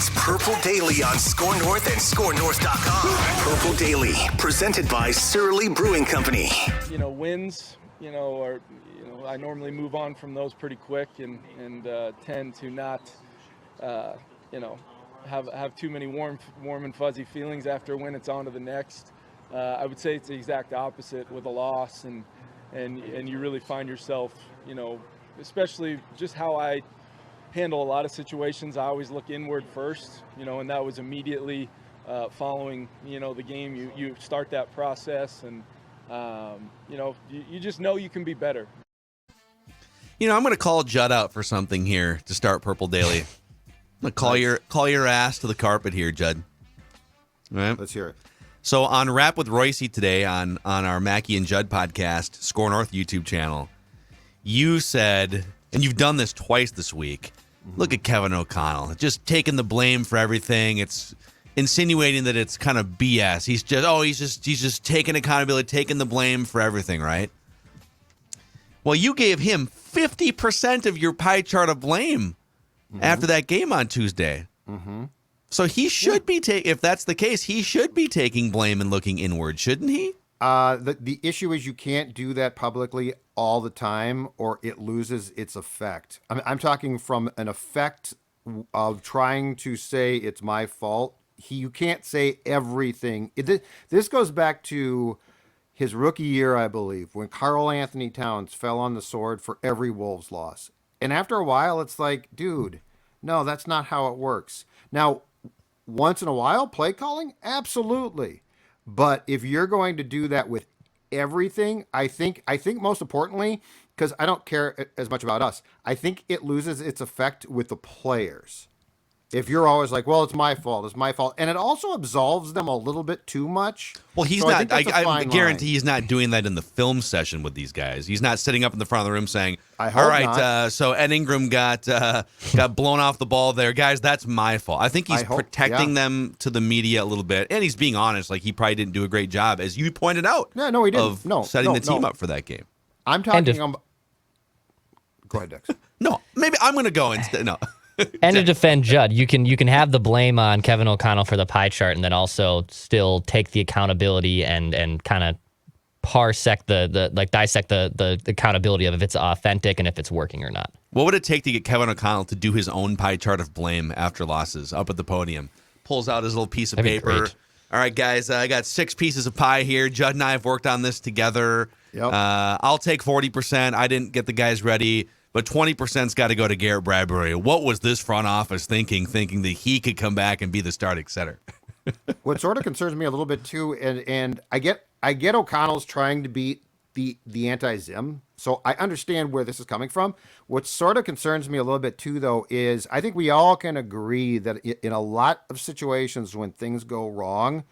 It's Purple Daily on Score North and ScoreNorth.com. Purple Daily, presented by Surly Brewing Company. Wins, are, I normally move on from those pretty quick and tend to not, have too many warm and fuzzy feelings after a win. It's on to the next. I would say it's the exact opposite with a loss, and you really find yourself, especially just how I handle a lot of situations. I always look inward first, and that was immediately following, the game. You start that process, and you just know you can be better. I'm going to call Judd out for something here to start Purple Daily. I'm going to call your ass to the carpet here, Judd. All right? Let's hear it. So on Rap with Royce today on our Mackie and Judd podcast, Score North YouTube channel, you said, and you've done this twice this week, look at Kevin O'Connell, just taking the blame for everything. It's insinuating that it's kind of BS. He's just taking accountability, taking the blame for everything, right? Well, you gave him 50% of your pie chart of blame after that game on Tuesday. Mm-hmm. So he should be if that's the case, he should be taking blame and looking inward, shouldn't he? The issue is you can't do that publicly all the time, or it loses its effect. I'm talking from an effect of trying to say it's my fault. You can't say everything. This goes back to his rookie year, I believe, when Karl Anthony Towns fell on the sword for every Wolves loss. And after a while, it's like, dude, no, that's not how it works. Now, once in a while, play calling? Absolutely. But if you're going to do that with everything, I think most importantly, because I don't care as much about us, I think it loses its effect with the players. If you're always like, well, it's my fault. And it also absolves them a little bit too much. Well, he's so not. I guarantee he's not doing that in the film session with these guys. He's not sitting up in the front of the room saying, all right, so Ed Ingram got blown off the ball there. Guys, that's my fault. I think he's protecting them to the media a little bit. And he's being honest. Like, he probably didn't do a great job, as you pointed out. No, he didn't. Of setting the team up for that game. I'm talking about... Go ahead, Dex. No, maybe I'm going to go instead. No. And to defend Judd, you can have the blame on Kevin O'Connell for the pie chart, and then also still take the accountability and kind of dissect the accountability of if it's authentic and if it's working or not. What would it take to get Kevin O'Connell to do his own pie chart of blame after losses up at the podium? Pulls out his little piece of paper. Great. All right, guys, I got 6 pieces of pie here. Judd and I have worked on this together. Yep. I'll take 40%. I didn't get the guys ready. But 20%'s got to go to Garrett Bradbury. What was this front office thinking that he could come back and be the starting center? What sort of concerns me a little bit too, and I get O'Connell's trying to beat the anti-Zim, so I understand where this is coming from. What sort of concerns me a little bit too, though, is I think we all can agree that in a lot of situations when things go wrong,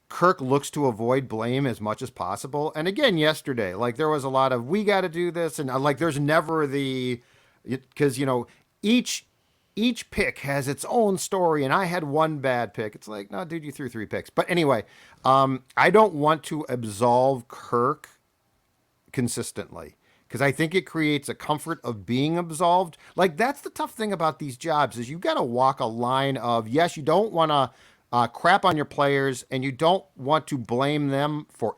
Kirk looks to avoid blame as much as possible. And again, yesterday, like, there was a lot of, we got to do this. And like, there's never because, each pick has its own story. And I had one bad pick. It's like, no, dude, you threw 3 picks. But anyway, I don't want to absolve Kirk consistently, because I think it creates a comfort of being absolved. Like, that's the tough thing about these jobs, is you got to walk a line of, yes, you don't want to crap on your players, and you don't want to blame them for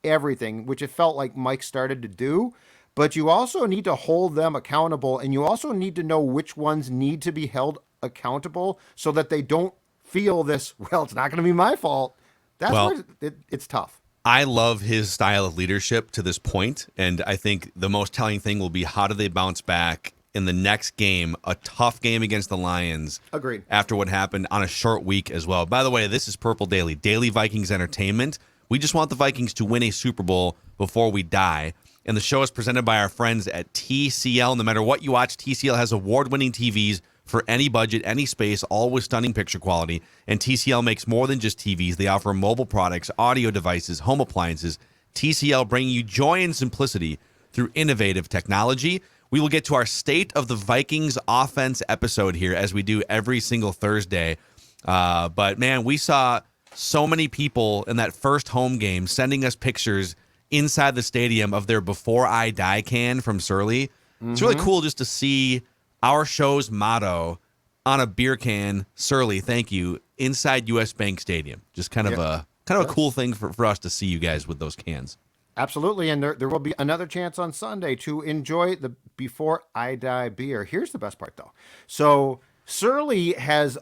everything, which it felt like Mike started to do, but you also need to hold them accountable, and you also need to know which ones need to be held accountable so that they don't feel this, well, it's not going to be my fault. That's where it's tough. I love his style of leadership to this point, and I think the most telling thing will be, how do they bounce back in the next game, a tough game against the Lions. Agreed. After what happened on a short week as well. By the way, this is Purple Daily, Daily Vikings Entertainment. We just want the Vikings to win a Super Bowl before we die. And the show is presented by our friends at TCL. No matter what you watch, TCL has award-winning TVs for any budget, any space, all with stunning picture quality. And TCL makes more than just TVs. They offer mobile products, audio devices, home appliances. TCL bringing you joy and simplicity through innovative technology. We will get to our State of the Vikings offense episode here, as we do every single Thursday. But, man, we saw so many people in that first home game sending us pictures inside the stadium of their Before I Die can from Surly. Mm-hmm. It's really cool just to see our show's motto on a beer can, Surly, thank you, inside US Bank Stadium. Just kind of a cool thing for us to see you guys with those cans. Absolutely, and there will be another chance on Sunday to enjoy the Before I Die beer. Here's the best part, though. So Surly has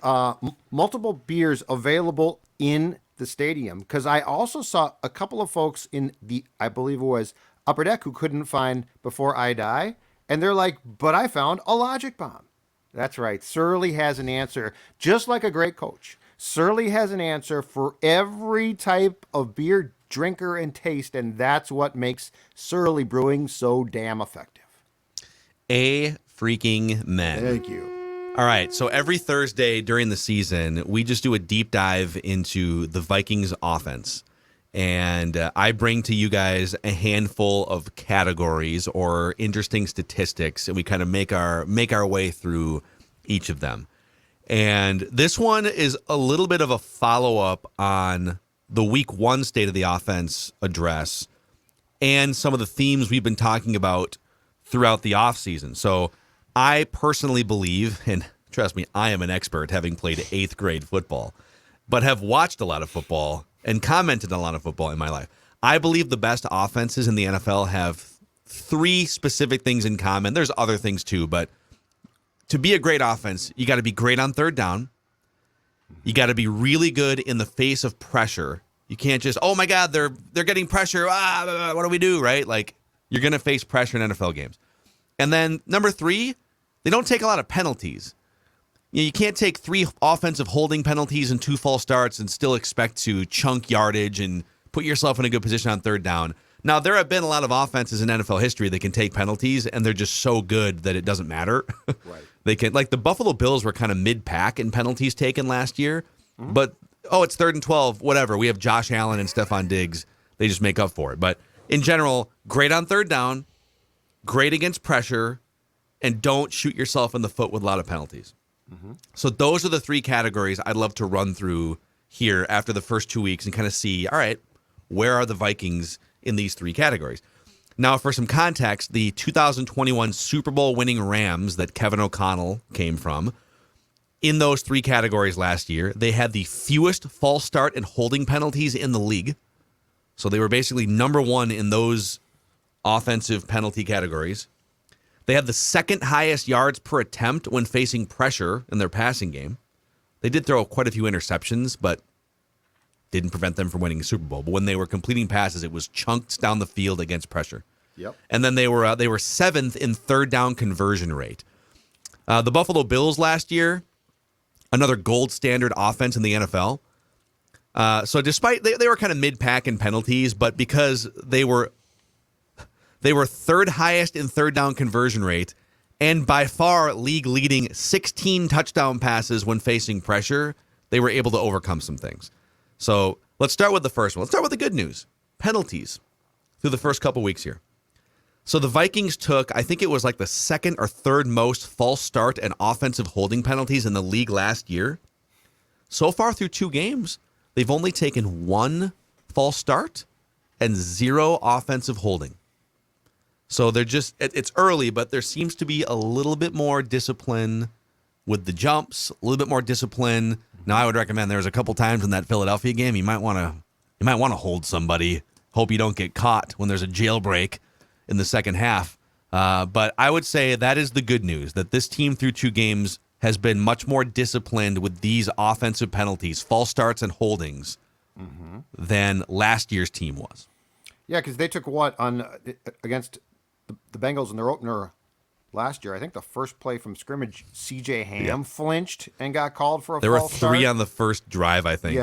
multiple beers available in the stadium, because I also saw a couple of folks in the, I believe it was Upper Deck, who couldn't find Before I Die, and they're like, but I found a Logic Bomb. That's right. Surly has an answer, just like a great coach. Surly has an answer for every type of beer drinker and taste, and that's what makes Surly Brewing so damn effective. A freaking men. Thank you. All right, so every Thursday during the season, we just do a deep dive into the Vikings offense. And I bring to you guys a handful of categories or interesting statistics, and we kind of make our way through each of them. And this one is a little bit of a follow-up on the Week 1 State of the Offense address and some of the themes we've been talking about throughout the offseason. So I personally believe, and trust me, I am an expert having played 8th grade football, but have watched a lot of football and commented on a lot of football in my life. I believe the best offenses in the NFL have 3 specific things in common. There's other things too, but to be a great offense, you got to be great on third down. You got to be really good in the face of pressure. You can't just, oh my God, they're getting pressure. What do we do, right? Like, you're going to face pressure in NFL games. And then number 3, they don't take a lot of penalties. You can't take 3 offensive holding penalties and 2 false starts and still expect to chunk yardage and put yourself in a good position on third down. Now, there have been a lot of offenses in NFL history that can take penalties, and they're just so good that it doesn't matter. Right. They can, like the Buffalo Bills were kind of mid-pack in penalties taken last year, but, it's 3rd and 12, whatever. We have Josh Allen and Stephon Diggs. They just make up for it. But in general, great on third down, great against pressure, and don't shoot yourself in the foot with a lot of penalties. So those are the 3 categories I'd love to run through here after the first 2 weeks and kind of see, all right, where are the Vikings in these 3 categories? Now, for some context, the 2021 Super Bowl winning Rams that Kevin O'Connell came from, in those 3 categories last year, they had the fewest false start and holding penalties in the league. So they were basically number 1 in those offensive penalty categories. They had the 2nd highest yards per attempt when facing pressure in their passing game. They did throw quite a few interceptions, but didn't prevent them from winning a Super Bowl. But when they were completing passes, it was chunked down the field against pressure. Yep. And then they were 7th in third down conversion rate. The Buffalo Bills last year, another gold standard offense in the NFL. So despite they were kind of mid-pack in penalties, but because they were 3rd highest in third down conversion rate and by far league leading 16 touchdown passes when facing pressure, they were able to overcome some things. So let's start with the first one. Let's start with the good news. Penalties through the first couple weeks here. So the Vikings took, I think it was like the 2nd or 3rd most false start and offensive holding penalties in the league last year. So far through 2 games, they've only taken 1 false start and 0 offensive holding. So they're just, it's early, but there seems to be a little bit more discipline with the jumps, a little bit more discipline. Now, I would recommend there's a couple times in that Philadelphia game you might want to hold somebody. Hope you don't get caught when there's a jailbreak in the second half. But I would say that is the good news, that this team through 2 games has been much more disciplined with these offensive penalties, false starts and holdings, than last year's team was. Yeah, because they took what against the Bengals in their opener last year? I think the first play from scrimmage, C.J. Ham flinched and got called for a There were false 3 start. on the first drive, I think.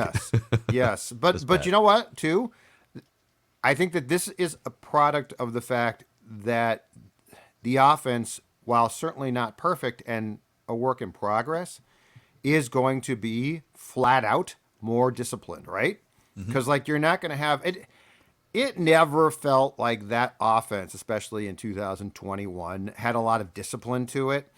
Yes. But you know what, too? I think that this is a product of the fact that the offense, while certainly not perfect and a work in progress, is going to be flat out more disciplined, right? Because you're not going to have it. It never felt like that offense, especially in 2021, had a lot of discipline to it.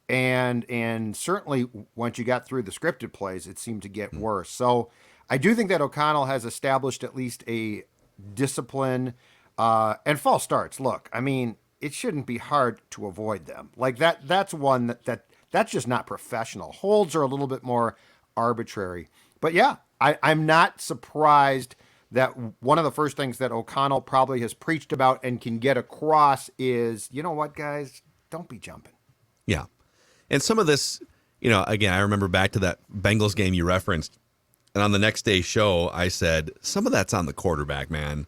And certainly once you got through the scripted plays, it seemed to get worse. So I do think that O'Connell has established at least a discipline and false starts. Look, I mean, it shouldn't be hard to avoid them. Like that's one That's just not professional. Holds are a little bit more arbitrary. But yeah, I'm not surprised that one of the first things that O'Connell probably has preached about and can get across is, you know what, guys, don't be jumping. Yeah. And some of this, again, I remember back to that Bengals game you referenced. And on the next day's show, I said, some of that's on the quarterback, man.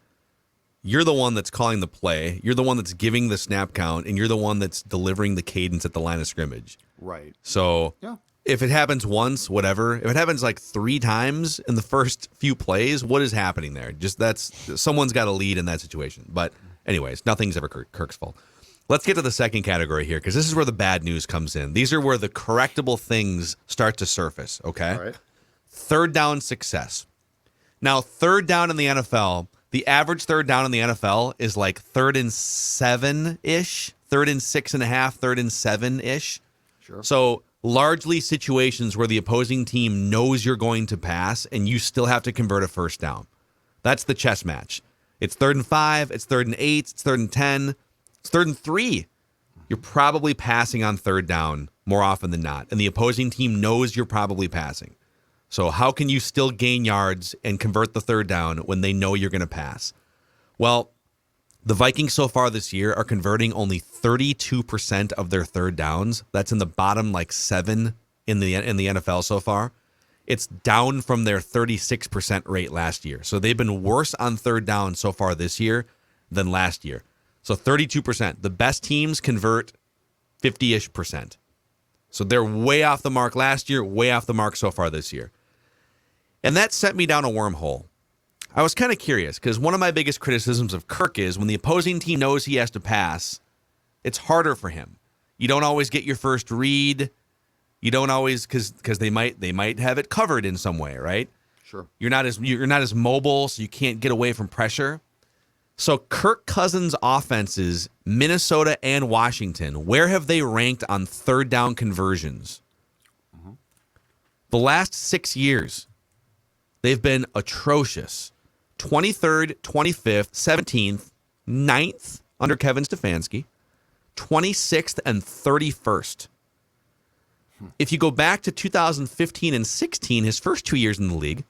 You're the one that's calling the play. You're the one that's giving the snap count, and you're the one that's delivering the cadence at the line of scrimmage. Right. So yeah. If it happens once, whatever. If it happens like 3 times in the first few plays, what is happening there? Someone's got to lead in that situation. But anyways, nothing's ever Kirk's fault. Let's get to the second category here, because this is where the bad news comes in. These are where the correctable things start to surface, okay? All right. Third down success. Now, third down in the NFL, the average third down in the NFL is like 3rd and 7-ish, 3rd and 6.5, 3rd and 7-ish. Sure. So largely situations where the opposing team knows you're going to pass and you still have to convert a first down. That's the chess match. It's 3rd and 5, it's 3rd and 8, it's 3rd and 10, it's 3rd and 3. You're probably passing on third down more often than not, and the opposing team knows you're probably passing. So how can you still gain yards and convert the third down when they know you're going to pass? Well, the Vikings so far this year are converting only 32% of their third downs. That's in the bottom 7 in the NFL so far. It's down from their 36% rate last year. So they've been worse on third down so far this year than last year. So 32%. The best teams convert 50-ish%. So they're way off the mark last year, way off the mark so far this year. And that sent me down a wormhole. I was kind of curious because one of my biggest criticisms of Kirk is when the opposing team knows he has to pass, it's harder for him. You don't always get your first read. You don't always because they might have it covered in some way, right? Sure. You're not as mobile, so you can't get away from pressure. So Kirk Cousins' offenses, Minnesota and Washington, where have they ranked on third down conversions? Mm-hmm. The last 6 years, they've been atrocious. 23rd, 25th, 17th, 9th under Kevin Stefanski, 26th and 31st. If you go back to 2015 and 16, his first 2 years in the league,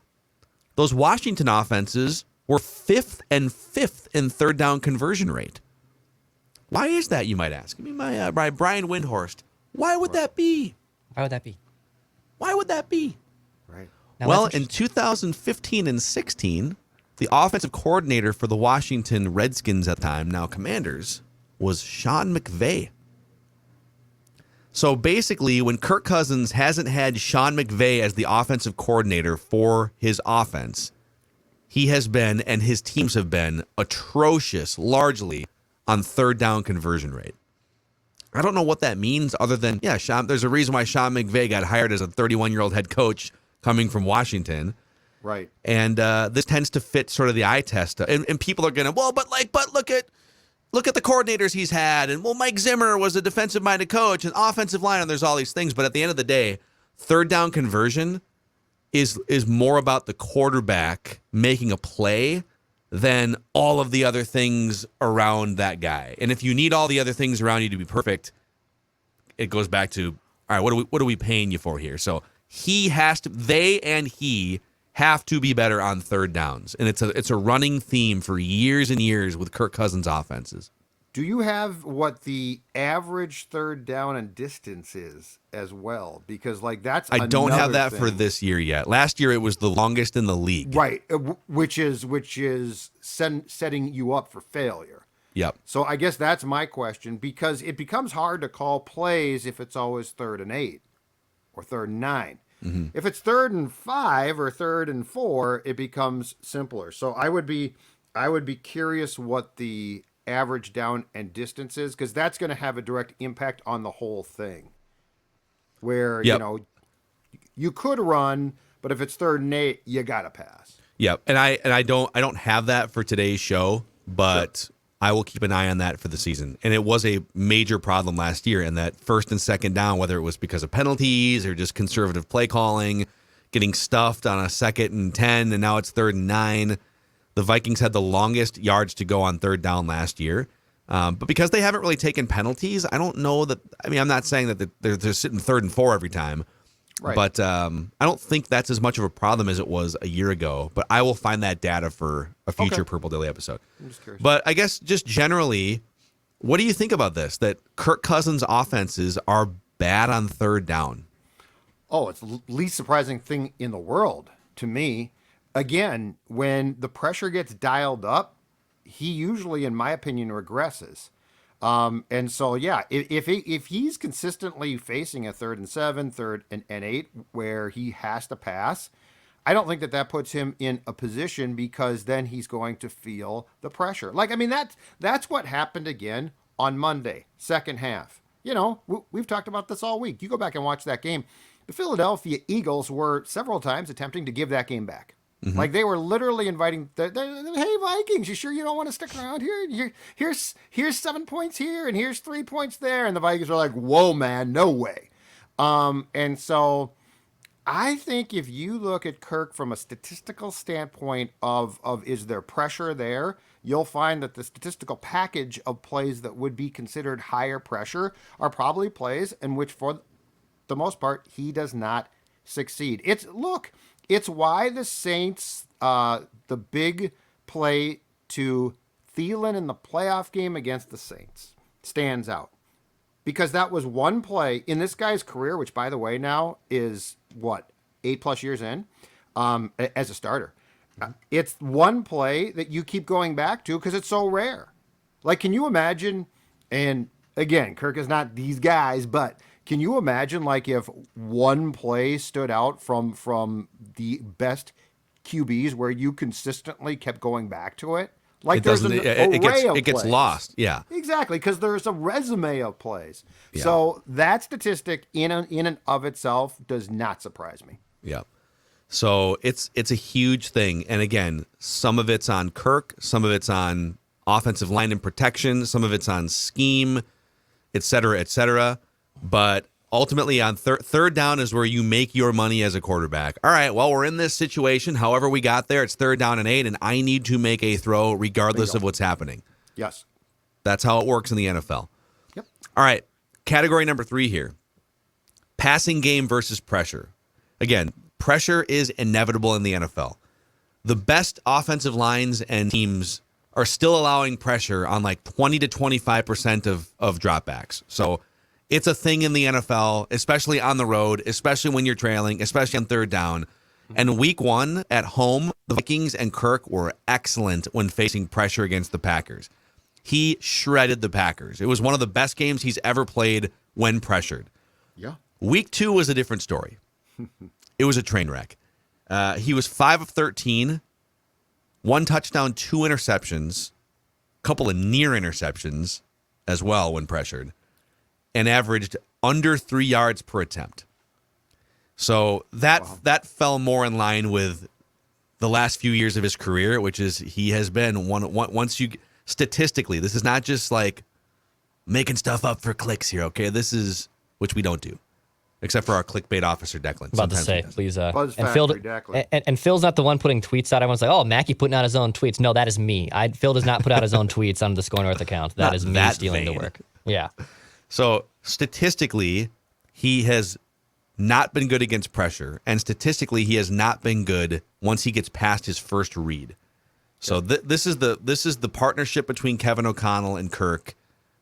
those Washington offenses were 5th and 5th in third down conversion rate. Why is that, you might ask? I mean, by Brian Windhorst. Why would that be? Why would that be? Why would that be? Right. Now, Well, in 2015 and 16, the offensive coordinator for the Washington Redskins at the time, now Commanders, was Sean McVay. So basically, when Kirk Cousins hasn't had Sean McVay as the offensive coordinator for his offense, he has been, and his teams have been, atrocious, largely, on third down conversion rate. I don't know what that means other than, there's a reason why Sean McVay got hired as a 31-year-old head coach coming from Washington. Right. And this tends to fit sort of the eye test. And people are going to, but look at the coordinators he's had. And, Mike Zimmer was a defensive-minded coach and offensive line, and there's all these things. But at the end of the day, third down conversion is more about the quarterback making a play than all of the other things around that guy. And if you need all the other things around you to be perfect, it goes back to, all right, what are we paying you for here? So he have to be better on third downs. And it's a running theme for years and years with Kirk Cousins offenses. Do you have what the average third down and distance is as well? Because that's I don't have another that thing. for this year yet. Last year it was the longest in the league. Right, which is setting you up for failure. Yep. So I guess that's my question, because it becomes hard to call plays if it's always 3rd and 8 or 3rd and 9. Mm-hmm. If it's 3rd and 5 or 3rd and 4, it becomes simpler. So I would be curious what the average down and distance is, because that's going to have a direct impact on the whole thing. Where you could run, but if it's 3rd and 8, you got to pass. Yep. And I don't have that for today's show, but sure. I will keep an eye on that for the season. And it was a major problem last year in that first and second down, whether it was because of penalties or just conservative play calling, getting stuffed on a 2nd and 10, and now it's 3rd and 9. The Vikings had the longest yards to go on third down last year. But because they haven't really taken penalties, I don't know that. I mean, I'm not saying that they're sitting 3rd and 4 every time. Right. But I don't think that's as much of a problem as it was a year ago. But I will find that data for a future Purple Daily episode. I'm just curious. But I guess just generally, what do you think about this? That Kirk Cousins' offenses are bad on 3rd down? Oh, it's the least surprising thing in the world to me. Again, when the pressure gets dialed up, he usually, in my opinion, regresses. And so, yeah, if he's consistently facing a 3rd and 7, 3rd and 8, where he has to pass, I don't think that puts him in a position, because then he's going to feel the pressure. Like, I mean, that's what happened again on Monday, second half. You know, we've talked about this all week. You go back and watch that game. The Philadelphia Eagles were several times attempting to give that game back. Mm-hmm. Like, they were literally inviting, hey, Vikings, you sure you don't want to stick around here? Here's 7 points here, and here's 3 points there. And the Vikings are like, whoa, man, no way. And so I think if you look at Kirk from a statistical standpoint of is there pressure there, you'll find that the statistical package of plays that would be considered higher pressure are probably plays in which, for the most part, he does not succeed. It's why the Saints, the big play to Thielen in the playoff game against the Saints stands out. Because that was one play in this guy's career, which, by the way, now is, 8+ years in, as a starter. It's one play that you keep going back to because it's so rare. Like, can you imagine, and again, Kirk is not these guys, but can you imagine, like, if one play stood out from the best QBs where you consistently kept going back to it? Like, there's an array of it gets plays. Lost. Yeah, exactly, because there's a resume of plays. Yeah. So that statistic in and of itself does not surprise me. Yeah. So it's a huge thing. And again, some of it's on Kirk, some of it's on offensive line and protection, some of it's on scheme, et cetera, et cetera. But ultimately, on third down is where you make your money as a quarterback. All right, well, we're in this situation. However we got there, it's 3rd down and 8, and I need to make a throw regardless of what's happening. Yes. That's how it works in the NFL. Yep. All right, category number 3 here. Passing game versus pressure. Again, pressure is inevitable in the NFL. The best offensive lines and teams are still allowing pressure on like 20 to 25% of dropbacks. So it's a thing in the NFL, especially on the road, especially when you're trailing, especially on 3rd down. And week 1 at home, the Vikings and Kirk were excellent when facing pressure against the Packers. He shredded the Packers. It was one of the best games he's ever played when pressured. Yeah. Week 2 was a different story. It was a train wreck. He was 5 of 13, 1 touchdown, 2 interceptions, a couple of near interceptions as well when pressured, and averaged under 3 yards per attempt. So that fell more in line with the last few years of his career, which is he has been once you statistically, this is not just like making stuff up for clicks here, okay? This is, which we don't do, except for our clickbait officer, Declan. About to say, please. Buzz and, Factory, Declan. and Phil's not the one putting tweets out. Everyone's like, oh, Mackey putting out his own tweets. No, that is me. Phil does not put out his own tweets on the Score North account. That is me stealing the work. Yeah. So statistically, he has not been good against pressure, and statistically, he has not been good once he gets past his first read. So this is the partnership between Kevin O'Connell and Kirk.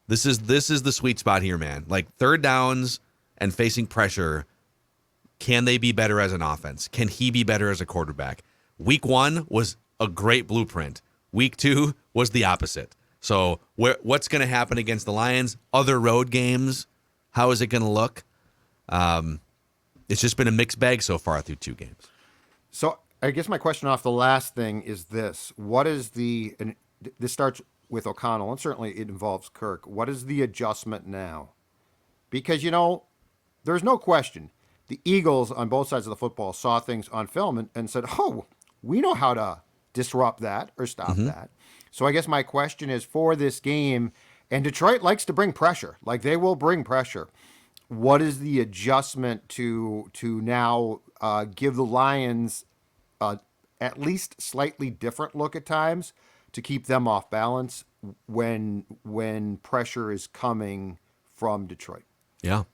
This is the sweet spot here, man. Like 3rd downs and facing pressure, can they be better as an offense? Can he be better as a quarterback? Week 1 was a great blueprint. Week 2 was the opposite. So what's going to happen against the Lions? Other road games, how is it going to look? It's just been a mixed bag so far through 2 games. So I guess my question off the last thing is this. What is and this starts with O'Connell, and certainly it involves Kirk. What is the adjustment now? Because, there's no question. The Eagles on both sides of the football saw things on film and said, oh, we know how to disrupt that or stop that. So I guess my question is for this game, and Detroit likes to bring pressure. Like, they will bring pressure. What is the adjustment to now give the Lions at least slightly different look at times to keep them off balance when pressure is coming from Detroit. Yeah.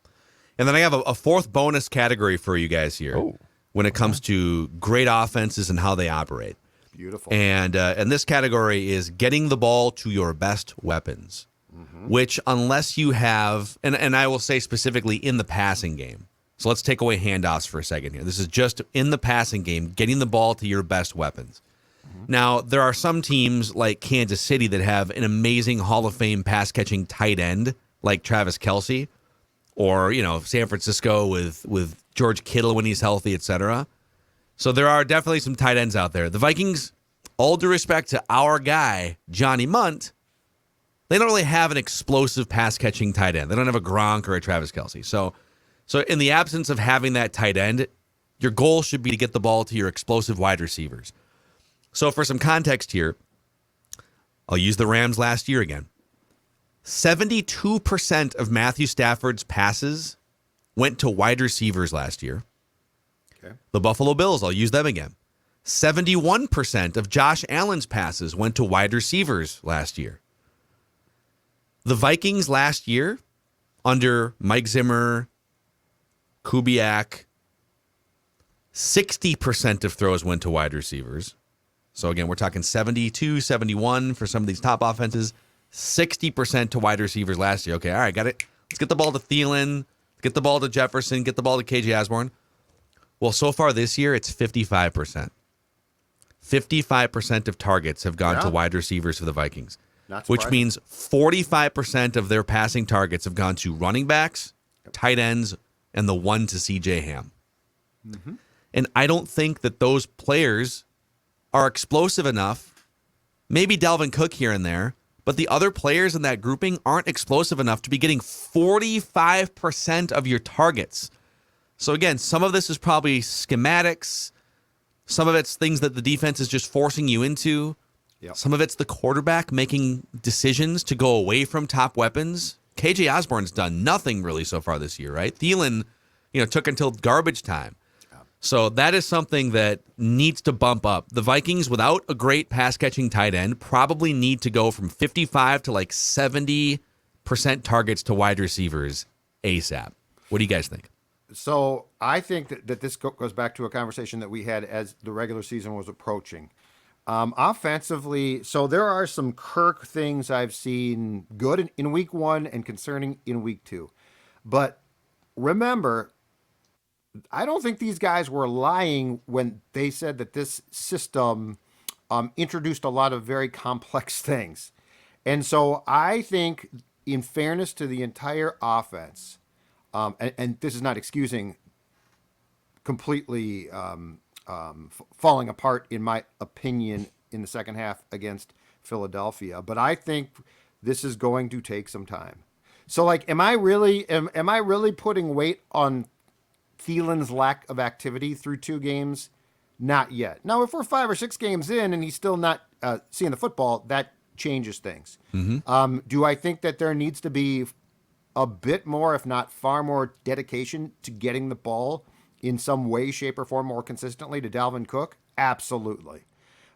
And then I have a fourth bonus category for you guys here when it comes to great offenses and how they operate. Beautiful. And this category is getting the ball to your best weapons, which unless you have, and I will say specifically in the passing game. So let's take away handoffs for a second here. This is just in the passing game, getting the ball to your best weapons. Now, there are some teams like Kansas City that have an amazing Hall of Fame pass-catching tight end like Travis Kelce, or, San Francisco with George Kittle when he's healthy, etc. So there are definitely some tight ends out there. The Vikings, all due respect to our guy, Johnny Mundt, they don't really have an explosive pass-catching tight end. They don't have a Gronk or a Travis Kelce. So in the absence of having that tight end, your goal should be to get the ball to your explosive wide receivers. So for some context here, I'll use the Rams last year again. 72% of Matthew Stafford's passes went to wide receivers last year. Okay. The Buffalo Bills, I'll use them again. 71% of Josh Allen's passes went to wide receivers last year. The Vikings last year, under Mike Zimmer, Kubiak, 60% of throws went to wide receivers. So again, we're talking 72, 71 for some of these top offenses, 60% to wide receivers last year. Okay, all right, got it. Let's get the ball to Thielen, get the ball to Jefferson, get the ball to KJ Osborne. Well, so far this year, it's 55%. 55% of targets have gone to wide receivers for the Vikings, which means 45% of their passing targets have gone to running backs, tight ends, and the one to CJ Ham. And I don't think that those players are explosive enough. Maybe Dalvin Cook here and there, but the other players in that grouping aren't explosive enough to be getting 45% of your targets. So again, some of this is probably schematics. Some of it's things that the defense is just forcing you into. Yep. Some of it's the quarterback making decisions to go away from top weapons. KJ Osborne's done nothing really so far this year, right? Thielen, took until garbage time. So that is something that needs to bump up. The Vikings, without a great pass-catching tight end, probably need to go from 55 to 70% targets to wide receivers ASAP. What do you guys think? So I think that this goes back to a conversation that we had as the regular season was approaching. Offensively, so there are some Kirk things I've seen good in week 1 and concerning in week 2. But remember, I don't think these guys were lying when they said that this system introduced a lot of very complex things. And so I think, in fairness to the entire offense, and this is not excusing completely falling apart, in my opinion, in the second half against Philadelphia, but I think this is going to take some time. So, am I really putting weight on Thielen's lack of activity through 2 games? Not yet. Now, if we're 5 or 6 games in and he's still not seeing the football, that changes things. Do I think that there needs to be a bit more, if not far more, dedication to getting the ball in some way, shape, or form more consistently to Dalvin Cook? Absolutely.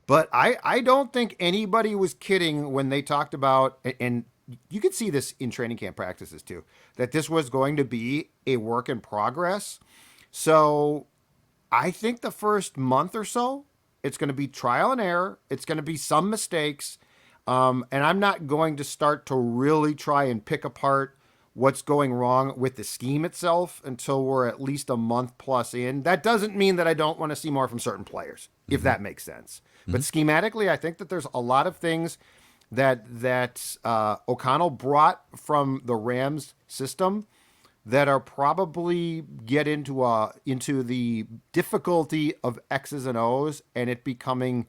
But I don't think anybody was kidding when they talked about, and you could see this in training camp practices too, that this was going to be a work in progress. So I think the first month or so, it's going to be trial and error. It's going to be some mistakes. And I'm not going to start to really try and pick apart what's going wrong with the scheme itself until we're at least a month plus in. That doesn't mean that I don't want to see more from certain players, if that makes sense. But schematically, I think that there's a lot of things that O'Connell brought from the Rams system that are probably get into the difficulty of X's and O's, and it becoming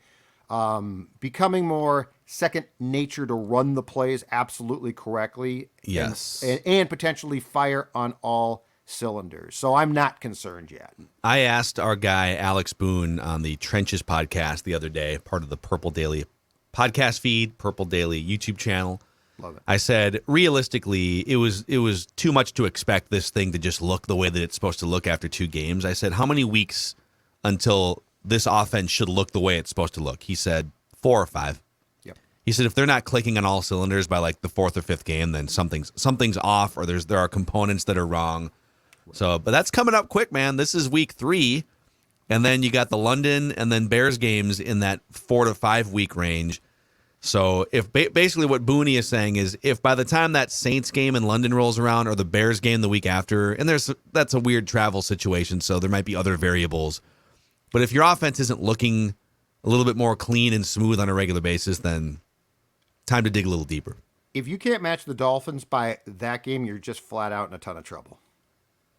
more second nature to run the plays absolutely correctly. Yes. And potentially fire on all cylinders. So I'm not concerned yet. I asked our guy Alex Boone on the Trenches podcast the other day, part of the Purple Daily podcast feed, Purple Daily YouTube channel. Love it. I said, realistically, it was too much to expect this thing to just look the way that it's supposed to look after 2 games. I said, how many weeks until this offense should look the way it's supposed to look? He said 4 or 5. Yep. he said if they're not clicking on all cylinders by like the fourth or fifth game, then something's off, or there are components that are wrong. So, but that's coming up quick, man. This is week 3, and then you got the London and then Bears games in that 4 to 5 week range. So, if basically what Booney is saying is, if by the time that Saints game in London rolls around, or the Bears game the week after, and that's a weird travel situation, so there might be other variables. But if your offense isn't looking a little bit more clean and smooth on a regular basis, then time to dig a little deeper. If you can't match the Dolphins by that game, you're just flat out in a ton of trouble.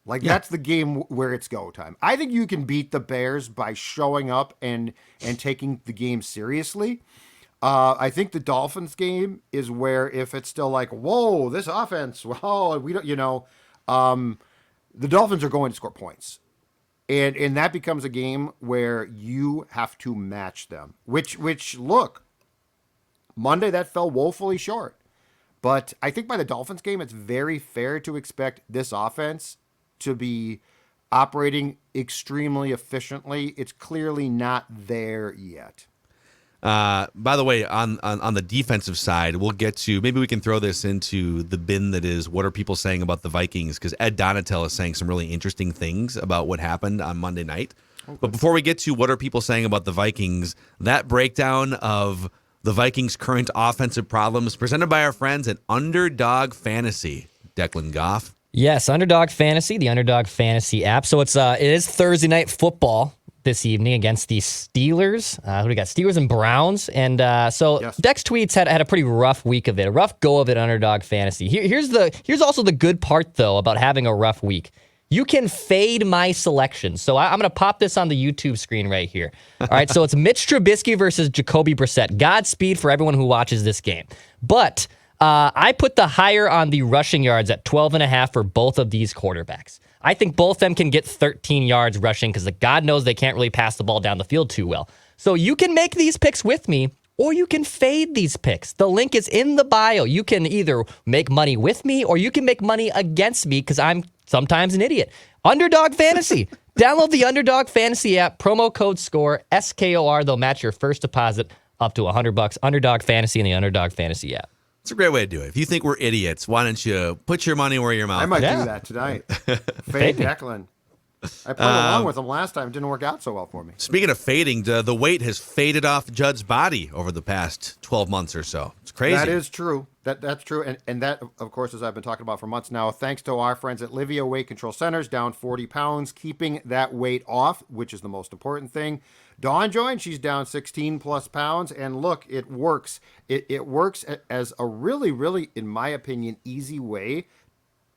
That's the game where it's go time. I think you can beat the Bears by showing up and taking the game seriously. I think the Dolphins game is where if it's still like, whoa, this offense, well, we don't, the Dolphins are going to score points. And that becomes a game where you have to match them, which look, Monday that fell woefully short. But I think by the Dolphins game, it's very fair to expect this offense to be operating extremely efficiently. It's clearly not there yet. By the way, on the defensive side, we'll get to, maybe we can throw this into the bin that is what are people saying about the Vikings, because Ed Donatel is saying some really interesting things about what happened on Monday night. Okay. But before we get to what are people saying about the Vikings, that breakdown of the Vikings' current offensive problems presented by our friends at Underdog Fantasy. Declan Goff. Yes, Underdog Fantasy, the Underdog Fantasy app. So it is Thursday night football this evening against the Steelers. Who do we got? Steelers and Browns. And yes. Dex Tweets had a pretty rough week of it, a rough go of it, Underdog Fantasy. Here's also the good part, though, about having a rough week. You can fade my selection. So I'm going to pop this on the YouTube screen right here. All right, so it's Mitch Trubisky versus Jacoby Brissett. Godspeed for everyone who watches this game. But I put the higher on the rushing yards at 12.5 for both of these quarterbacks. I think both of them can get 13 yards rushing because God knows they can't really pass the ball down the field too well. So you can make these picks with me, or you can fade these picks. The link is in the bio. You can either make money with me, or you can make money against me because I'm sometimes an idiot. Underdog Fantasy. Download the Underdog Fantasy app, promo code SCORE, SKOR. They'll match your first deposit up to $100. Underdog Fantasy and the Underdog Fantasy app. It's a great way to do it. If you think we're idiots, why don't you put your money where your mouth is? I might do that tonight. Fade Declan. I played along with him last time. It didn't work out so well for me. Speaking of fading, the weight has faded off Judd's body over the past 12 months or so. It's crazy. That is true. That's true. And that, of course, as I've been talking about for months now, thanks to our friends at Livia Weight Control Centers, down 40 pounds, keeping that weight off, which is the most important thing. Dawn joined. She's down 16 plus pounds. And look, it works. It works as a really, really, in my opinion, easy way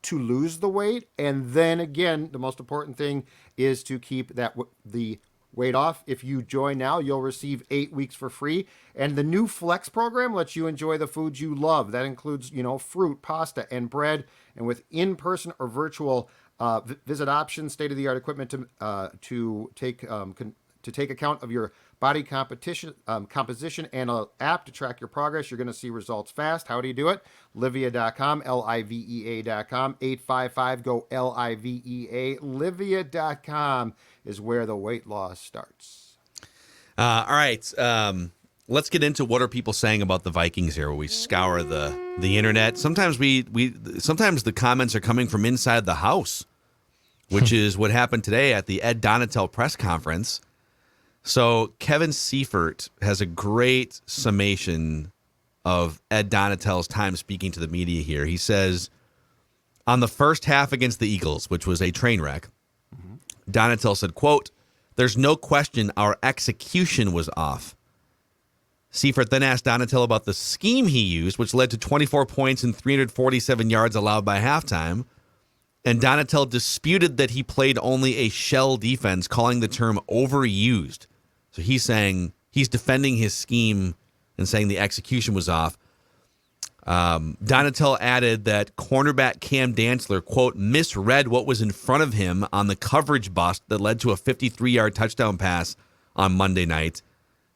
to lose the weight. And then again, the most important thing is to keep the weight off. If you join now, you'll receive 8 weeks for free. And the new Flex program lets you enjoy the foods you love. That includes, fruit, pasta, and bread. And with in-person or virtual visit options, state-of-the-art equipment to take account of your body composition, and an app to track your progress. You're going to see results fast. How do you do it? Livea.com, Livea.com, 855-GO-LIVEA. Livea.com is where the weight loss starts. All right. Let's get into what are people saying about the Vikings here, where we scour the internet. Sometimes sometimes the comments are coming from inside the house, which is what happened today at the Ed Donatel press conference. So Kevin Seifert has a great summation of Ed Donatel's time speaking to the media here. He says, on the first half against the Eagles, which was a train wreck, Donatel said, quote, "There's no question our execution was off." Seifert then asked Donatel about the scheme he used, which led to 24 points and 347 yards allowed by halftime. And Donatel disputed that he played only a shell defense, calling the term overused. So he's saying he's defending his scheme and saying the execution was off. Donatel added that cornerback Cam Dantzler, quote, misread what was in front of him on the coverage bust that led to a 53-yard touchdown pass on Monday night.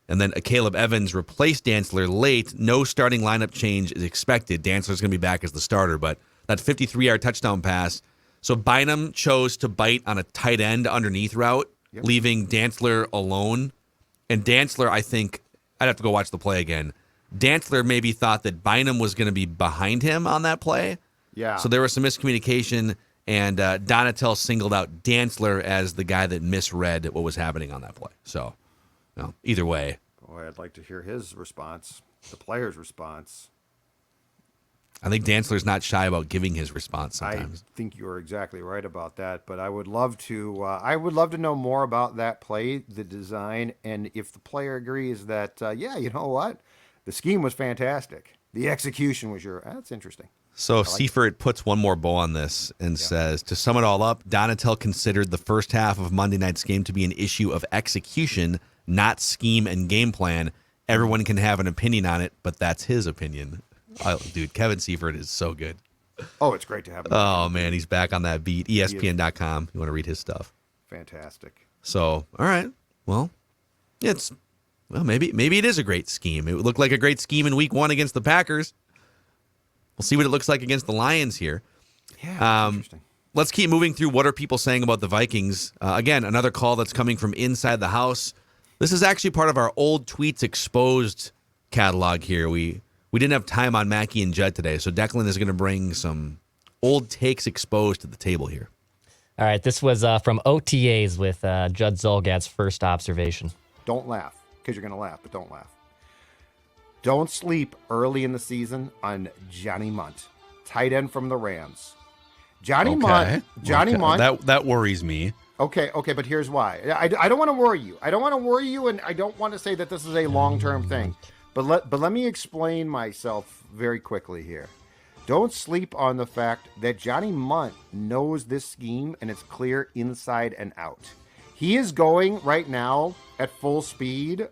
And then Caleb Evans replaced Dantzler late. No starting lineup change is expected. Dantzler's going to be back as the starter, but that 53-yard touchdown pass. So Bynum chose to bite on a tight end underneath route, leaving Dantzler alone. And Dantzler, I think, I'd have to go watch the play again, Dantzler maybe thought that Bynum was going to be behind him on that play. Yeah. So there was some miscommunication, and Donatel singled out Dantzler as the guy that misread what was happening on that play. So, either way. Boy, I'd like to hear his response, the player's response. I think Dantzler's not shy about giving his response sometimes. I think you're exactly right about that, but I would love to. I would love to know more about that play, the design, and if the player agrees that, yeah, you know what, the scheme was fantastic, the execution was that's interesting. So Seifert puts one more bow on this and says, to sum it all up, Donatel considered the first half of Monday night's game to be an issue of execution, not scheme and game plan. Everyone can have an opinion on it, but that's his opinion. Dude, Kevin Seifert is so good. Oh, it's great to have him. Oh, man, he's back on that beat. ESPN.com. You want to read his stuff. Fantastic. So, all right. Well, maybe it is a great scheme. It looked like a great scheme in week 1 against the Packers. We'll see what it looks like against the Lions here. Yeah, interesting. Let's keep moving through what are people saying about the Vikings. Again, another call that's coming from inside the house. This is actually part of our old tweets exposed catalog here. We didn't have time on Mackey and Judd today, so Declan is going to bring some old takes exposed to the table here. All right, this was from OTAs with Judd Zolgad's first observation. Don't laugh, because you're going to laugh, but don't laugh. Don't sleep early in the season on Johnny Mundt, tight end from the Rams. Johnny Mundt. That worries me. Okay, but here's why. I don't want to worry you. I don't want to worry you, and I don't want to say that this is a long-term thing. But let me explain myself very quickly here. Don't sleep on the fact that Johnny Mundt knows this scheme, and it's clear inside and out. He is going right now at full speed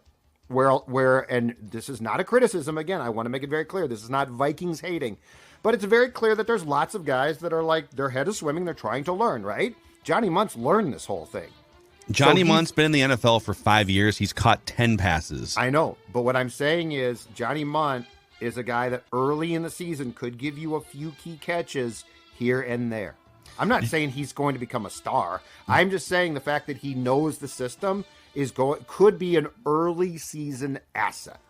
where and this is not a criticism. Again, I want to make it very clear. This is not Vikings hating. But it's very clear that there's lots of guys that are like, their head is swimming. They're trying to learn, right? Johnny Mundt's learned this whole thing. Johnny Mundt's been in the NFL for 5 years. He's caught 10 passes. I know. But what I'm saying is Johnny Mundt is a guy that early in the season could give you a few key catches here and there. I'm not saying he's going to become a star. I'm just saying the fact that he knows the system could be an early season asset.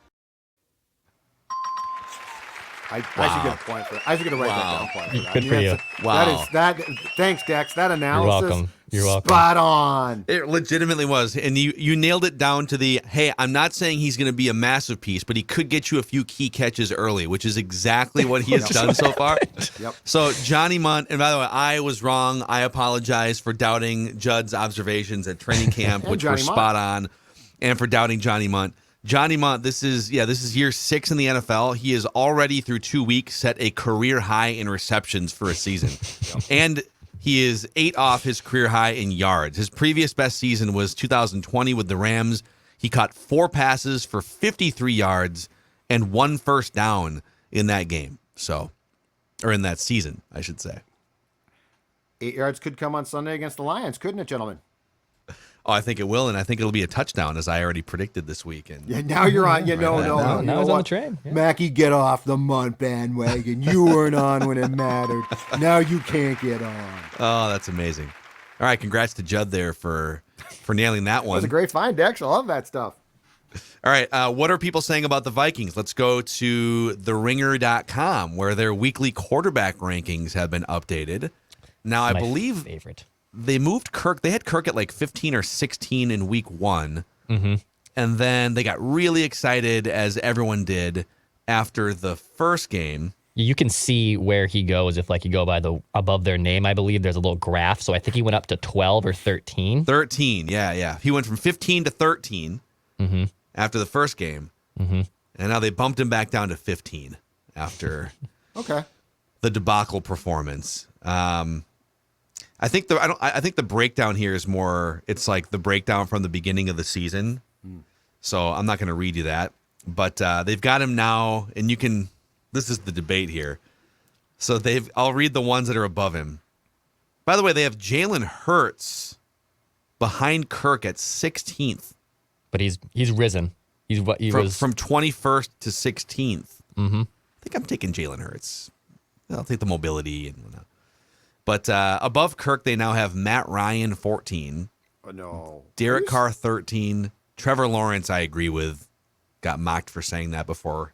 I should get a point for that. I should get a write that down point for that. Good for you. Wow. Thanks, Dex. That analysis. You're welcome. Spot on. It legitimately was. And you nailed it down to the, hey, I'm not saying he's going to be a massive piece, but he could get you a few key catches early, which is exactly what he has done so far. Yep. So Johnny Mundt, and by the way, I was wrong. I apologize for doubting Judd's observations at training camp, which were spot on, and for doubting Johnny Mundt. Johnny Mundt, this is year 6 in the NFL. He is already through 2 weeks set a career high in receptions for a season. And he is 8 off his career high in yards. His previous best season was 2020 with the Rams. He caught 4 passes for 53 yards and 1 first down in that game. Or in that season, I should say. 8 yards could come on Sunday against the Lions, couldn't it, gentlemen? Oh, I think it will, and I think it'll be a touchdown, as I already predicted this week. And yeah, now you're on. Yeah, no. Now he's on the train. Yeah. Mackie, get off the Mundt bandwagon. You weren't on when it mattered. Now you can't get on. Oh, that's amazing. All right, congrats to Judd there for nailing that one. That was a great find, Dex. I love that stuff. All right, what are people saying about the Vikings? Let's go to theringer.com, where their weekly quarterback rankings have been updated. Now, I believe favorite. They moved Kirk. They had Kirk at like 15 or 16 in week 1. Mm-hmm. And then they got really excited, as everyone did, after the first game. You can see where he goes if you go by above their name. I believe there's a little graph. So I think he went up to 12 or 13. 13, yeah. He went from 15 to 13 after the first game. Mm-hmm. And now they bumped him back down to 15 after the debacle performance. I think the breakdown here is more. It's like the breakdown from the beginning of the season. So I'm not going to read you that, but they've got him now, and you can. This is the debate here. So I'll read the ones that are above him. By the way, they have Jalen Hurts behind Kirk at 16th, but he's risen. He's what he was from 21st to 16th. Mm-hmm. I think I'm taking Jalen Hurts. I'll take the mobility and whatnot. But above Kirk, they now have Matt Ryan, 14. Oh, no. Derek Carr, 13. Trevor Lawrence, I agree with. Got mocked for saying that before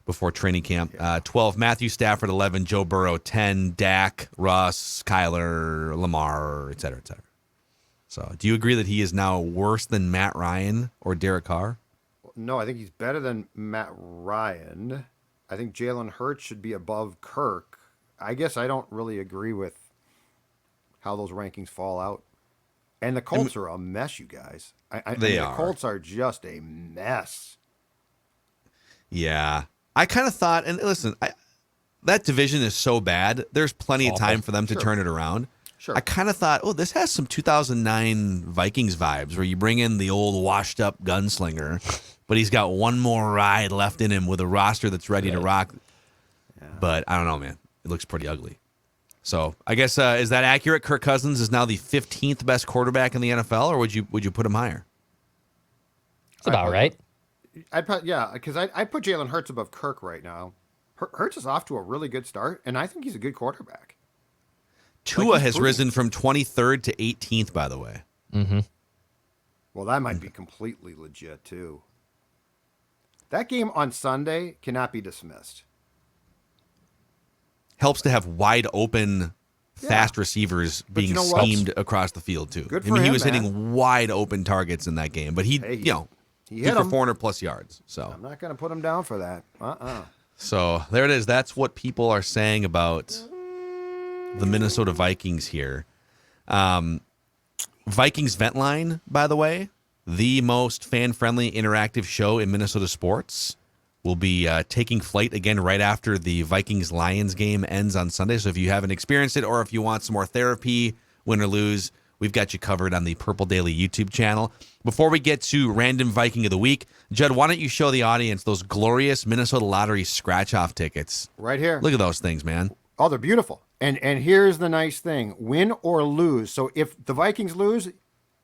before training camp. 12, Matthew Stafford. 11, Joe Burrow. 10, Dak, Russ, Kyler, Lamar, et cetera, et cetera. So do you agree that he is now worse than Matt Ryan or Derek Carr? No, I think he's better than Matt Ryan. I think Jalen Hurts should be above Kirk. I guess I don't really agree with how those rankings fall out. And the Colts are a mess, you guys. The Colts are just a mess. Yeah. I kind of thought, and listen, that division is so bad. There's plenty of time for them to turn it around. Sure. I kind of thought, this has some 2009 Vikings vibes where you bring in the old washed-up gunslinger, but he's got one more ride left in him with a roster that's ready to rock. Yeah. But I don't know, man. It looks pretty ugly. So I guess, is that accurate? Kirk Cousins is now the 15th best quarterback in the NFL, or would you put him higher? That's about right. Because I put Jalen Hurts above Kirk right now. Hurts is off to a really good start, and I think he's a good quarterback. Tua has risen from 23rd to 18th, by the way. Mm-hmm. Well, that might be completely legit, too. That game on Sunday cannot be dismissed. Helps to have wide open, fast receivers being schemed across the field, too. Good for him, he was hitting wide open targets in that game, but he hit for 400-plus yards. So I'm not going to put him down for that. So there it is. That's what people are saying about the Minnesota Vikings here. Vikings Vent Line, by the way, the most fan-friendly interactive show in Minnesota sports, will be taking flight again right after the Vikings-Lions game ends on Sunday. So if you haven't experienced it or if you want some more therapy, win or lose, we've got you covered on the Purple Daily YouTube channel. Before we get to Random Viking of the Week, Judd, why don't you show the audience those glorious Minnesota Lottery scratch-off tickets? Right here. Look at those things, man. Oh, they're beautiful. And here's the nice thing. Win or lose. So if the Vikings lose,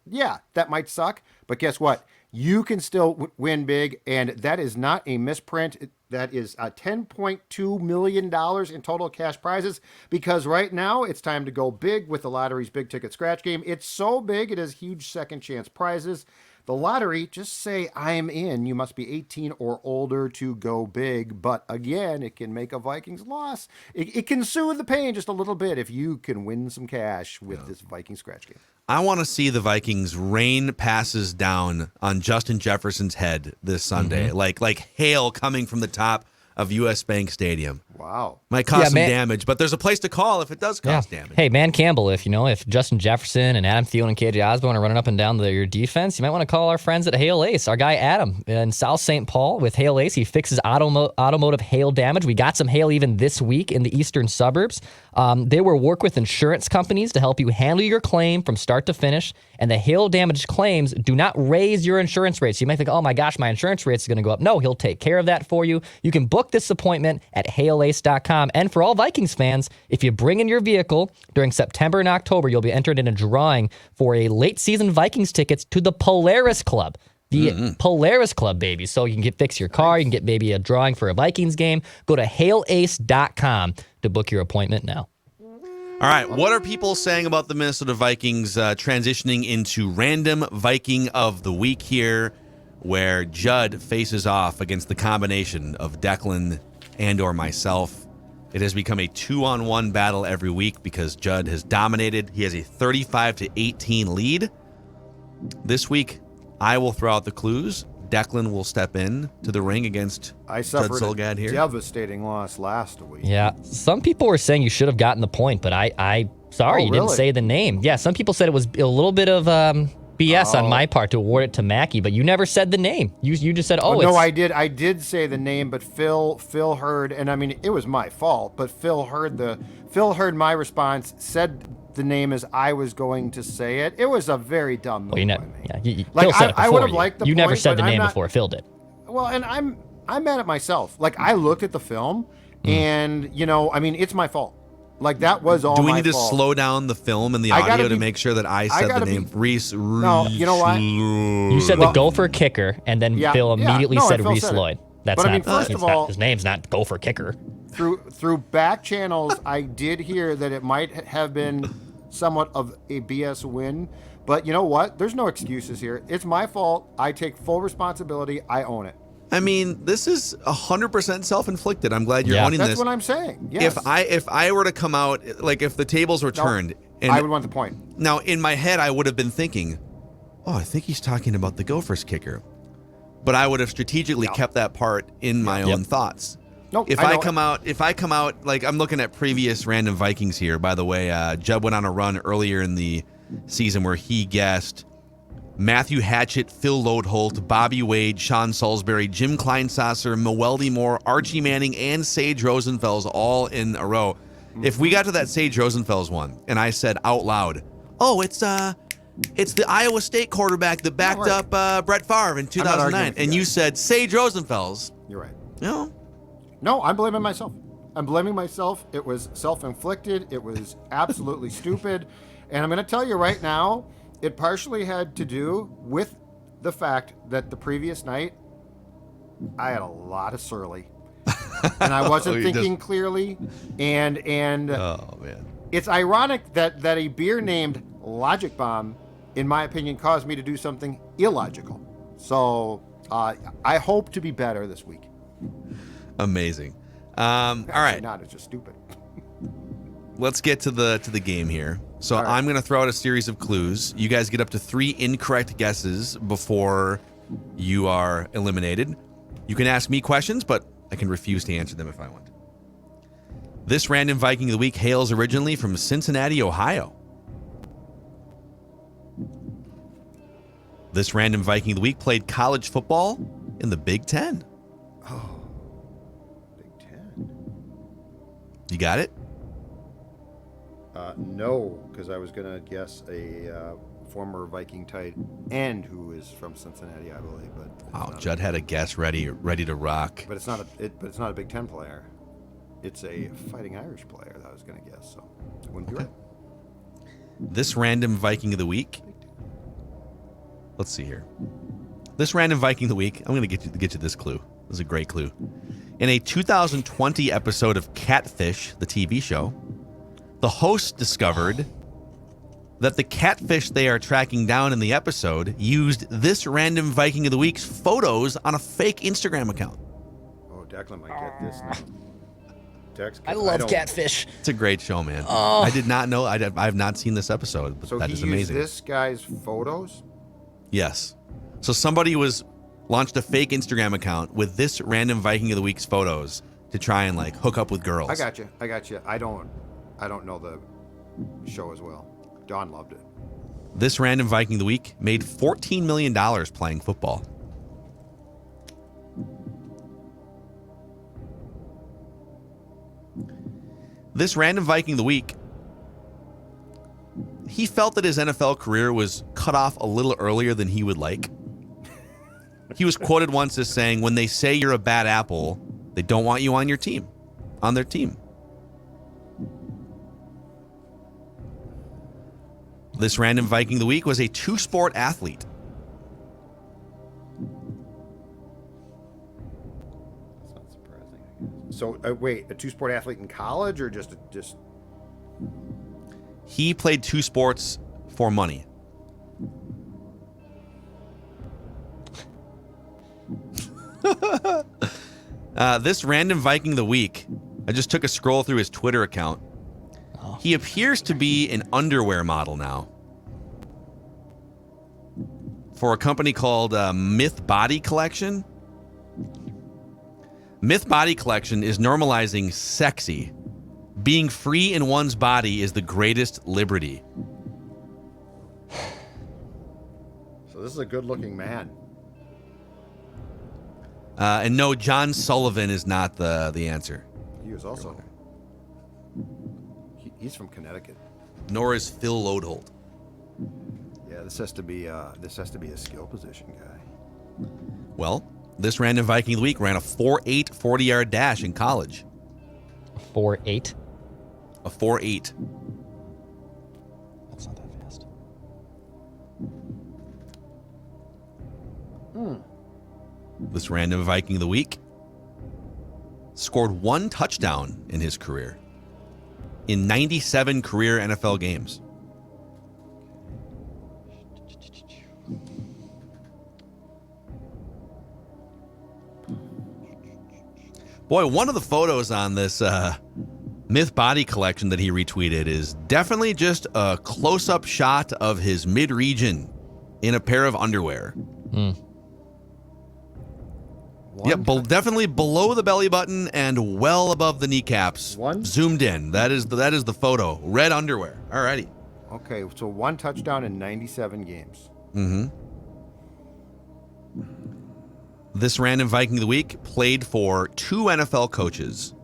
yeah, that might suck. But guess what? You can still win big, and that is not a misprint. That is $10.2 million in total cash prizes, because right now it's time to go big with the lottery's big ticket scratch game. It's so big, it has huge second chance prizes. The lottery, just say I'm in. You must be 18 or older to go big. But again, it can make a Vikings loss. It can soothe the pain just a little bit if you can win some cash with this Viking scratch game. I want to see the Vikings rain passes down on Justin Jefferson's head this Sunday, like hail coming from the top of U.S. Bank Stadium. Wow. Might cause some damage, but there's a place to call if it does cause damage. Hey, Man Campbell, if Justin Jefferson and Adam Thielen and KJ Osborne are running up and down your defense, you might want to call our friends at Hail Ace. Our guy Adam in South St. Paul with Hail Ace. He fixes automotive hail damage. We got some hail even this week in the eastern suburbs. They will work with insurance companies to help you handle your claim from start to finish. And the hail damage claims do not raise your insurance rates. You might think, oh my gosh, my insurance rates is going to go up. No, he'll take care of that for you. You can book this appointment at hailace.com. And for all Vikings fans, if you bring in your vehicle during September and October, you'll be entered in a drawing for a late season Vikings tickets to the Polaris Club. The Polaris Club, baby. So you can fix your car. You can get maybe a drawing for a Vikings game. Go to hailace.com to book your appointment now. All right, what are people saying about the Minnesota Vikings transitioning into Random Viking of the Week here, where Judd faces off against the combination of Declan and or myself? It has become a 2-on-1 battle every week because Judd has dominated. He has a 35-18 lead. This week, I will throw out the clues. Declan will step in to the ring against Judd Solgad here. Devastating loss last week. Yeah, some people were saying you should have gotten the point, but I sorry, you didn't say the name. Yeah, some people said it was a little bit of BS on my part to award it to Mackey, but you never said the name. You just said, no, I did say the name, but Phil heard, and I mean it was my fault, but Phil heard my response, said the name as I was going to say it. It was a very dumb move by me. Phil said it before I would have liked the You point, never said the but name before Phil did. Well, and I'm mad at myself. Like, I looked at the film, and I mean, it's my fault. Like, that was all my fault. Do we need to slow down the film and the audio to make sure that I said the name? No, you know what? You said the Gopher Kicker, and then Phil immediately said Reese Lloyd. That's not. First of all, his name's not Gopher Kicker. Through back channels, I did hear that it might have been somewhat of a BS win, but you know what? There's no excuses here. It's my fault. I take full responsibility. I own it. I mean, this is 100% self-inflicted. I'm glad you're owning That's this. what I'm saying. Yes. If I were to come out, like if the tables were turned, and I would want the point. now in my head I would have been thinking, oh, I think he's talking about the Gophers kicker, but I would have strategically kept that part in my own thoughts. Nope. If I come out, like I'm looking at previous Random Vikings here. By the way, Judd went on a run earlier in the season where he guessed Matthew Hatchett, Phil Lodeholt, Bobby Wade, Sean Salisbury, Jim Kleinsasser, Meweldy Moore, Archie Manning, and Sage Rosenfels all in a row. If we got to that Sage Rosenfels one, and I said out loud, "Oh, it's the Iowa State quarterback that backed up Brett Favre in 2009," and you said Sage Rosenfels, you're right. No, I'm blaming myself. I'm blaming myself. It was self-inflicted. It was absolutely stupid. And I'm going to tell you right now, it partially had to do with the fact that the previous night, I had a lot of surly. And I wasn't thinking clearly. And oh man, it's ironic that a beer named Logic Bomb, in my opinion, caused me to do something illogical. So I hope to be better this week. amazing. All right, Not, it's just stupid. let's get to the game here. So I'm going to throw out a series of clues. You guys get up to 3 incorrect guesses before you are eliminated. You can ask me questions, but I can refuse to answer them if I want. This Random Viking of the Week hails originally from Cincinnati, Ohio. This Random Viking of the Week played college football in the Big Ten. Oh, Big Ten. You got it? No, because I was going to guess a former Viking tight end who is from Cincinnati, I believe. But Wow, Judd had a guess ready to rock. But it's not a Big Ten player. It's a Fighting Irish player that I was going to guess. So I wouldn't be right. This Random Viking of the Week. Let's see here. This Random Viking of the Week. I'm going to get you this clue. This is a great clue. In a 2020 episode of Catfish, the TV show, the host discovered that the catfish they are tracking down in the episode used this Random Viking of the Week's photos on a fake Instagram account. Oh, Declan might get this now. I love Catfish. It's a great show, man. I did not know. I have not seen this episode, but So that he is used amazing. this guy's photos? Yes. So somebody launched a fake Instagram account with this Random Viking of the Week's photos to try and like hook up with girls. I got you. I don't know the show as well. Don loved it. This Random Viking of the Week made $14 million playing football. This Random Viking of the Week, he felt that his NFL career was cut off a little earlier than he would like. He was quoted once as saying, "When they say you're a bad apple, they don't want you on their team." This Random Viking of the Week was a 2-sport athlete. That's not surprising, I guess. So, wait, a 2-sport athlete in college or just He played 2 sports for money. This Random Viking of the Week, I just took a scroll through his Twitter account. He appears to be an underwear model now for a company called Myth Body Collection. Myth Body Collection is normalizing sexy. Being free in one's body is the greatest liberty. So this is a good-looking man. And no, John Sullivan is not the answer. He was also. He's from Connecticut. Nor is Phil Lodeholt. Yeah, this has to be a skill position guy. Well, this Random Viking of the Week ran a 4.8 40-yard dash in college. 4.8. A 4.8. That's not that fast. This Random Viking of the Week scored 1 touchdown in his career in 97 career NFL games. Boy, one of the photos on this Myth Body collection that he retweeted is definitely just a close-up shot of his mid-region in a pair of underwear. Definitely below the belly button and well above the kneecaps. Zoomed in. That is the photo. Red underwear. Alrighty. Okay, so 1 touchdown in 97 games. This Random Viking of the Week played for 2 NFL coaches,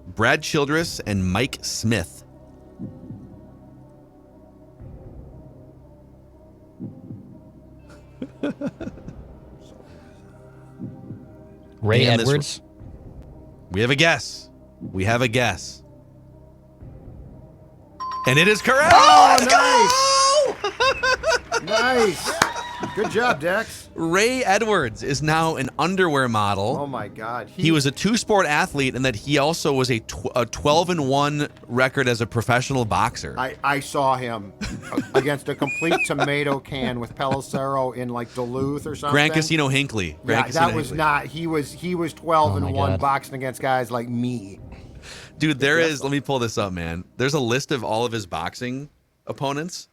Brad Childress and Mike Smith. Ray And Edwards. We have a guess. And it is correct. Oh, nice. Nice. Good job, Dex. Ray Edwards is now an underwear model. Oh, my God. He was a 2-sport athlete, and that he also was a 12-1 record as a professional boxer. I saw him against a complete tomato can with Pelissero in like Duluth or something. Grand Casino Hinckley. He was 12-1 boxing against guys like me. Dude, let me pull this up, man. There's a list of all of his boxing opponents,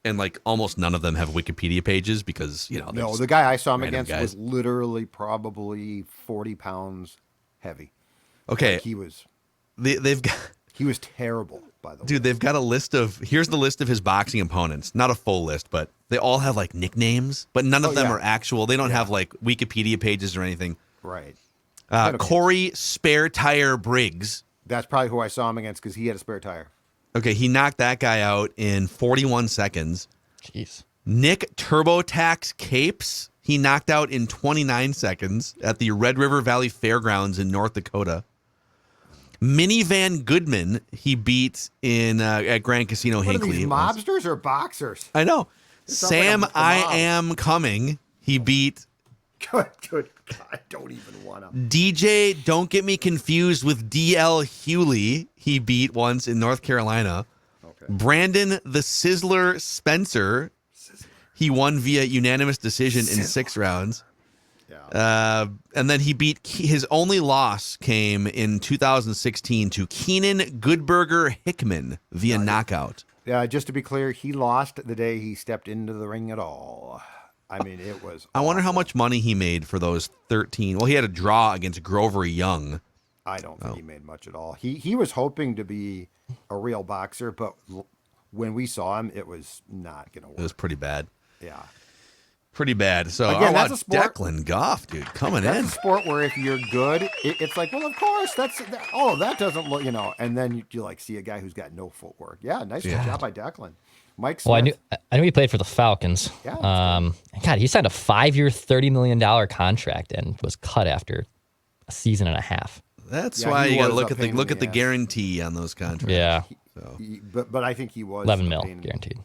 and like almost none of them have Wikipedia pages because, No, the guy I saw him against was literally probably 40 pounds heavy. Okay. Like he was terrible, by the way. Dude, they've got here's the list of his boxing opponents. Not a full list, but they all have like nicknames, but none of them are actual. They don't have like Wikipedia pages or anything. Right. Corey Spare Tire Briggs. That's probably who I saw him against because he had a spare tire. Okay, he knocked that guy out in 41 seconds. Jeez. Nick TurboTax Capes, he knocked out in 29 seconds at the Red River Valley Fairgrounds in North Dakota. Minivan Goodman, he beat at Grand Casino Hinckley. What are these, mobsters or boxers? I know. Sam I Am Coming, he beat. Good God, I don't even want to. DJ, don't get me confused with DL Hewley, he beat once in North Carolina. Okay. Brandon the Sizzler Spencer, he won via unanimous decision in 6 rounds. Yeah. And then he beat, his only loss came in 2016 to Keenan Goodberger Hickman via knockout. Yeah, just to be clear, he lost the day he stepped into the ring at all. I mean, it was I wonder how much money he made for those 13. Well, he had a draw against Grover Young. I don't think he made much at all. He was hoping to be a real boxer, but when we saw him, it was not going to work. It was pretty bad. Yeah. Pretty bad. So, again, that's a sport. Declan Goff, dude, coming in. That's a sport where if you're good, it's like, well, of course, that doesn't look, and then you like see a guy who's got no footwork. Yeah, nice job by Declan. Mike Smith. Well, I knew he played for the Falcons. Yeah. God, he signed a 5-year, $30 million contract and was cut after a season and a half. That's why you got to look at the guarantee on those contracts. Yeah. So. But I think he was 11 mil guaranteed.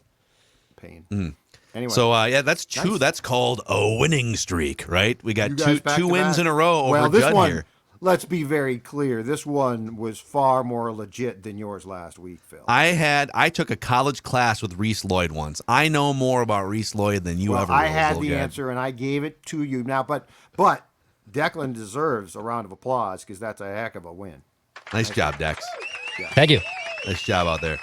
Pain. Mm. Anyway. So that's two. Nice. That's called a winning streak, right? We got two wins in a row over this Judd one, here. Let's be very clear. This one was far more legit than yours last week, Phil. I took a college class with Reese Lloyd once. I know more about Reese Lloyd than you ever will. I had the answer, and I gave it to you now. But Declan deserves a round of applause because that's a heck of a win. Nice job, Dex. Yeah. Thank you. Nice job out there.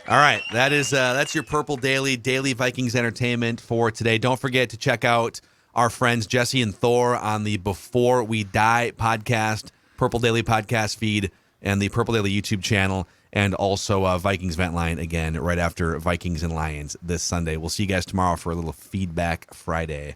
All right, that's your Purple Daily Vikings entertainment for today. Don't forget to check out our friends Jesse and Thor on the Before We Die podcast, Purple Daily podcast feed, and the Purple Daily YouTube channel, and also Vikings Vent Line again right after Vikings and Lions this Sunday. We'll see you guys tomorrow for a little Feedback Friday.